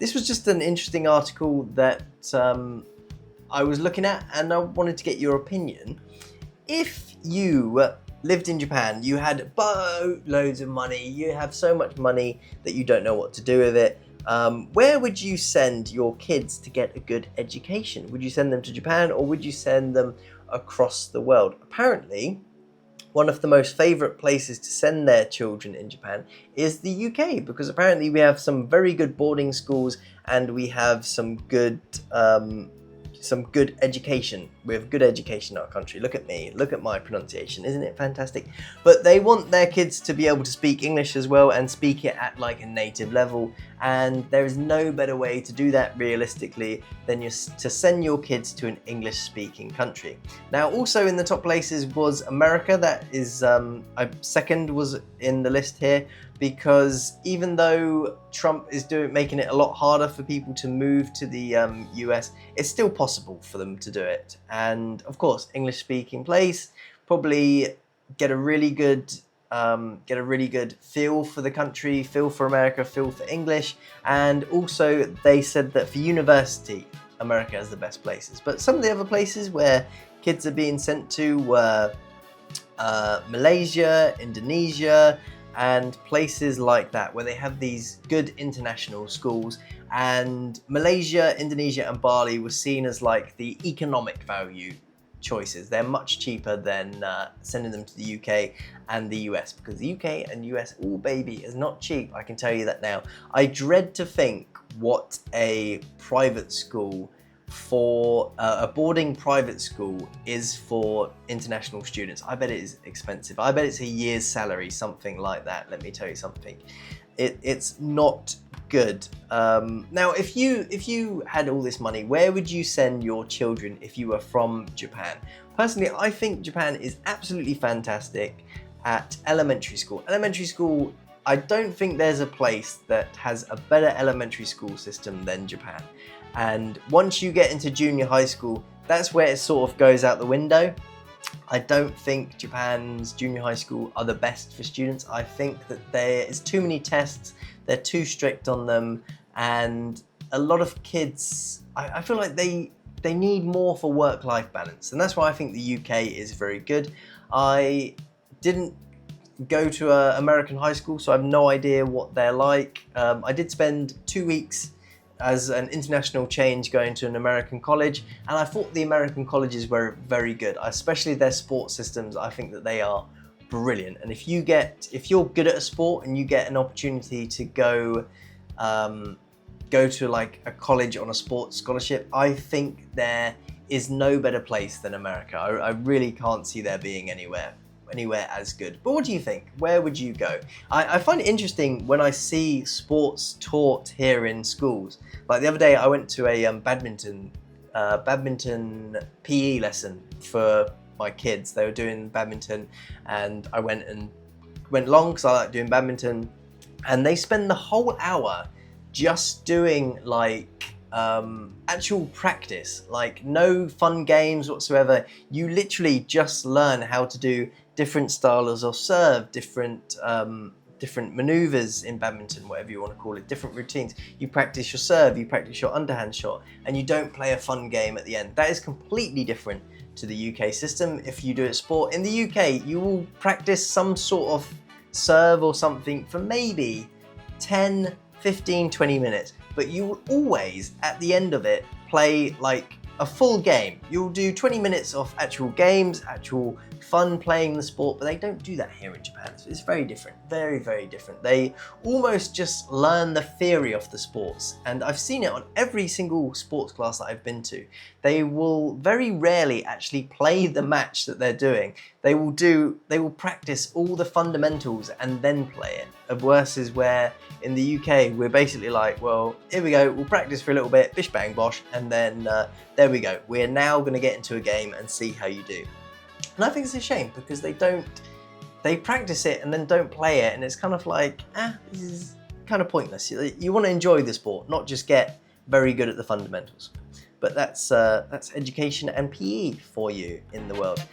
this was just an interesting article that I was looking at, and I wanted to get your opinion. If you lived in Japan, you had boatloads of money, you have so much money that you don't know what to do with it, where would you send your kids to get a good education? Would you send them to Japan, or would you send them across the world? Apparently, one of the most favourite places to send their children in Japan is the UK, because apparently we have some very good boarding schools and we have some good education. We have good education in our country. Look at me, look at my pronunciation, isn't it fantastic? But they want their kids to be able to speak English as well, and speak it at like a native level, and there is no better way to do that realistically than to send your kids to an English speaking country. Now, also in the top places was America. That is second was in the list here, because even though Trump is making it a lot harder for people to move to the US, it's still possible for them to do it. And of course, English speaking place, probably get a really good feel for the country, feel for America, feel for English. And also they said that for university, America is the best places. But some of the other places where kids are being sent to were Malaysia, Indonesia, and places like that, where they have these good international schools. And Malaysia, Indonesia and Bali were seen as like the economic value choices. They're much cheaper than sending them to the UK and the US, because the UK and US, oh baby, is not cheap, I can tell you that now. I dread to think what a private school for a boarding private school is for international students. I bet it is expensive. I bet it's a year's salary, something like that. Let me tell you something. It's not good. Now, if you had all this money, where would you send your children if you were from Japan? Personally, I think Japan is absolutely fantastic at elementary school. Elementary school, I don't think there's a place that has a better elementary school system than Japan. And once you get into junior high school, that's where it sort of goes out the window. I don't think Japan's junior high school are the best for students. I think that there is too many tests, they're too strict on them, and a lot of kids, I feel like they need more for work-life balance, and that's why I think the UK is very good. I didn't go to an American high school, so I have no idea what they're like. I did spend 2 weeks as an international change going to an American college, and I thought the American colleges were very good, especially their sports systems. I think that they are brilliant, and if you're good at a sport and you get an opportunity to go to like a college on a sports scholarship, I think there is no better place than America. I really can't see there being anywhere as good. But what do you think? Where would you go? I find it interesting when I see sports taught here in schools. Like the other day, I went to a badminton PE lesson for my kids. They were doing badminton, and I went along because I like doing badminton. And they spend the whole hour just doing like actual practice, like no fun games whatsoever. You literally just learn how to do different styles of serve, different maneuvers in badminton, whatever you want to call it, different routines. You practice your serve, you practice your underhand shot, and you don't play a fun game at the end. That is completely different to the UK system. If you do a sport in the UK, you will practice some sort of serve or something for maybe 10, 15, 20 minutes, but you will always, at the end of it, play like a full game. You'll do 20 minutes of actual games, actual fun playing the sport, but they don't do that here in Japan. So it's very different, very, very different. They almost just learn the theory of the sports, and I've seen it on every single sports class that I've been to. They will very rarely actually play the match that they're doing. They will practice all the fundamentals and then play it. Versus where in the UK, we're basically like, well, here we go, we'll practice for a little bit, bish bang bosh, and then there we go. We're now going to get into a game and see how you do. And I think it's a shame, because they practice it and then don't play it, and it's kind of like, this is kind of pointless. You want to enjoy the sport, not just get very good at the fundamentals. But that's education and PE for you in the world.